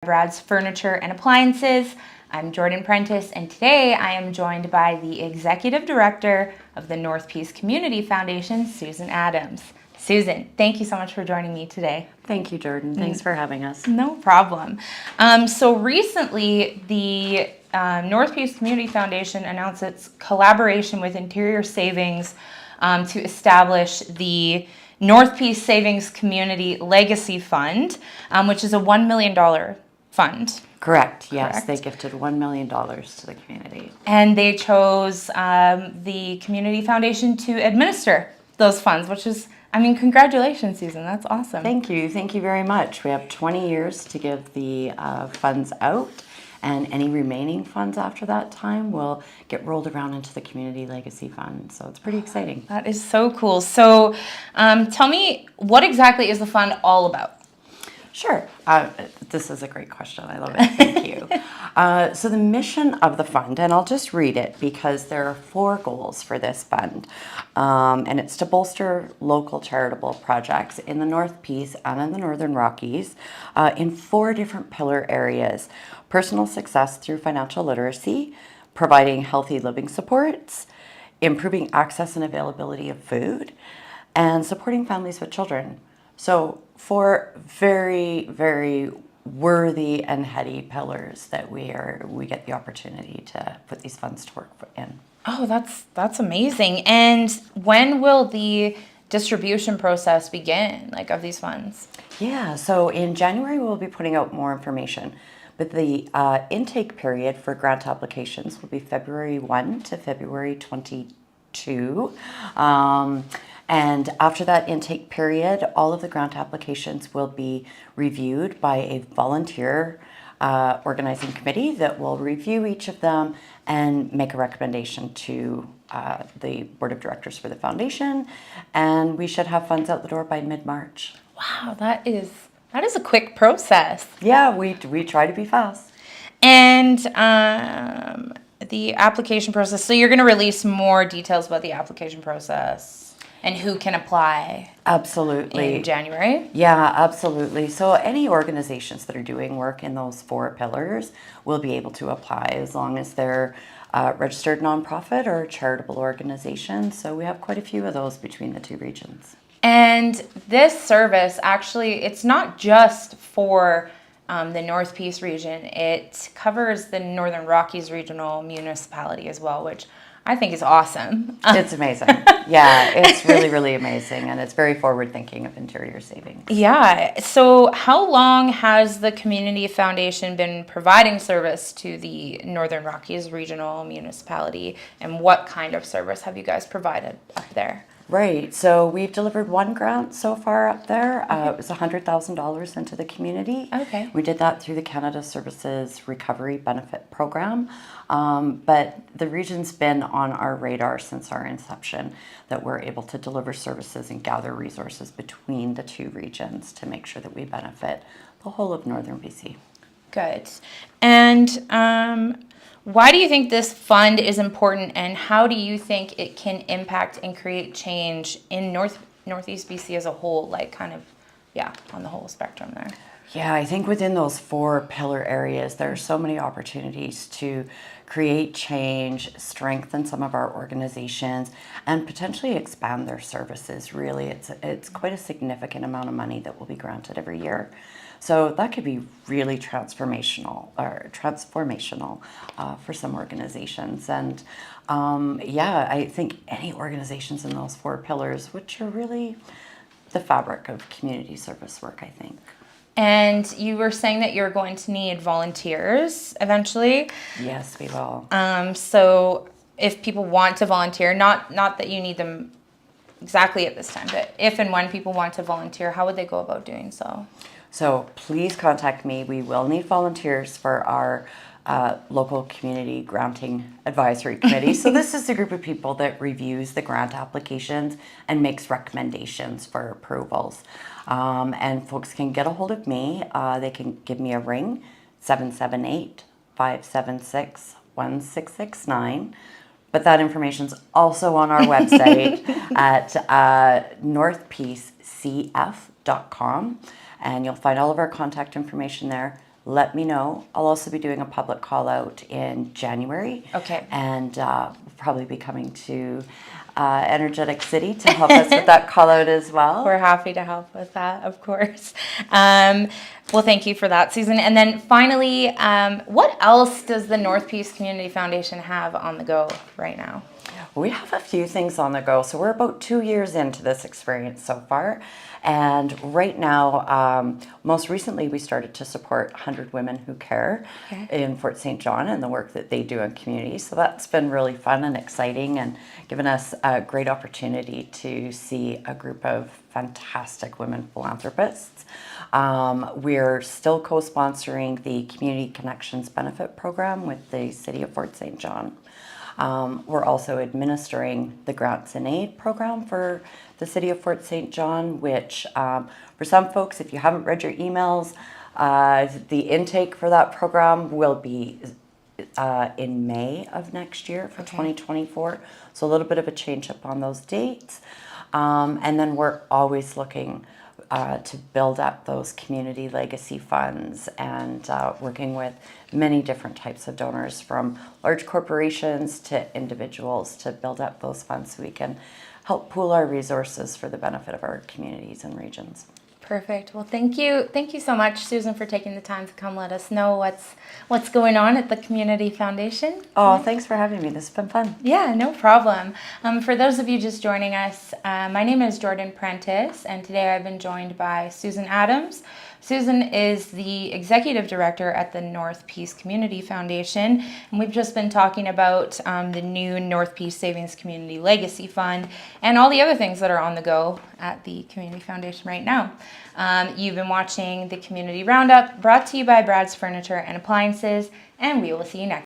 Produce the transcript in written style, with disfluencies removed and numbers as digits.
Brad's Furniture and Appliances. I'm Jordan Prentice, and today I am joined by the Executive Director of the North Peace Community Foundation, Susan Adams. Susan, thank you so much for joining me today. Thank you, Jordan. Thanks for having us. No problem. So recently, the North Peace Community Foundation announced its collaboration with Interior Savings to establish the North Peace Savings Community Legacy Fund, which is a $1 million fund. Correct. Yes, Correct. they gifted $1 million to the community. And they chose the Community Foundation to administer those funds, which is, congratulations, Susan. That's awesome. Thank you. Thank you very much. We have 20 years to give the funds out, and any remaining funds after that time will get rolled around into the Community Legacy Fund. So it's pretty exciting. That is so cool. So tell me, what exactly is the fund all about? Sure. This is a great question. I love it. Thank you. So the mission of the fund, and I'll just read it because there are 4 goals for this fund, and it's to bolster local charitable projects in the North Peace and in the Northern Rockies in 4 different pillar areas: personal success through financial literacy, providing healthy living supports, improving access and availability of food, and supporting families with children. So 4 very, very worthy and heady pillars that we get the opportunity to put these funds to work in. Oh, that's amazing. And when will the distribution process begin, of these funds? Yeah, so in January we'll be putting out more information, but the intake period for grant applications will be February 1 to February 22. And after that intake period, all of the grant applications will be reviewed by a volunteer organizing committee that will review each of them and make a recommendation to the board of directors for the foundation. And we should have funds out the door by mid-March. Wow, that is a quick process. Yeah, we try to be fast. And the application process, so you're going to release more details about the application process and who can apply? Absolutely. In January? Yeah, absolutely. So any organizations that are doing work in those 4 pillars will be able to apply as long as they're registered nonprofit or charitable organization. So we have quite a few of those between the 2 regions. And this service, actually, it's not just for the North Peace region. It covers the Northern Rockies Regional Municipality as well, which I think is awesome. It's amazing. Yeah, it's really, really amazing. And it's very forward thinking of Interior Savings. Yeah. So how long has the Community Foundation been providing service to the Northern Rockies Regional Municipality? And what kind of service have you guys provided up there? Right. So we've delivered 1 grant so far up there. It was $100,000 into the community. Okay. We did that through the Canada Services Recovery Benefit Program. But the region's been on our radar since our inception, that we're able to deliver services and gather resources between the 2 regions to make sure that we benefit the whole of Northern BC. Good. And why do you think this fund is important, and how do you think it can impact and create change in Northeast BC as a whole, on the whole spectrum there? Yeah, I think within those 4 pillar areas, there are so many opportunities to create change, strengthen some of our organizations, and potentially expand their services. Really, it's quite a significant amount of money that will be granted every year. So that could be really transformational for some organizations. And I think any organizations in those 4 pillars, which are really the fabric of community service work, I think. And you were saying that you're going to need volunteers eventually. Yes, we will. So if people want to volunteer, not that you need them exactly at this time, but if and when people want to volunteer, how would they go about doing so? So please contact me. We will need volunteers for our local community granting advisory committee. So this is a group of people that reviews the grant applications and makes recommendations for approvals. And folks can get a hold of me. They can give me a ring, 778-576-1669. But that information's also on our website at northpeacecf.com. And you'll find all of our contact information there. let me know. I'll also be doing a public call out in January. Okay. And we'll probably be coming to Energetic City to help us with that call out as well. We're happy to help with that, of course. Well, thank you for that, Susan. And then finally, what else does the North Peace Community Foundation have on the go right now? We have a few things on the go. So we're about 2 years into this experience so far. And right now, most recently, we started to support 100 Women Who Care in Fort St. John and the work that they do in community. So that's been really fun and exciting and given us a great opportunity to see a group of fantastic women philanthropists. We're still co-sponsoring the Community Connections Benefit Program with the City of Fort St. John. We're also administering the Grants and Aid program for the City of Fort St. John, which for some folks, if you haven't read your emails, the intake for that program will be in May of next year for 2024. So a little bit of a change up on those dates. And then we're always looking to build up those community legacy funds and working with many different types of donors, from large corporations to individuals, to build up those funds so we can help pool our resources for the benefit of our communities and regions. Perfect. Well, thank you. Thank you so much, Susan, for taking the time to come let us know what's going on at the Community Foundation. Oh, thanks for having me. This has been fun. Yeah, no problem. For those of you just joining us, my name is Jordan Prentice, and today I've been joined by Susan Adams. Susan is the executive director at the North Peace Community Foundation, and we've just been talking about the new North Peace Savings Community Legacy Fund and all the other things that are on the go at the Community Foundation right now. You've been watching the Community Roundup, brought to you by Brad's Furniture and Appliances, and we will see you next.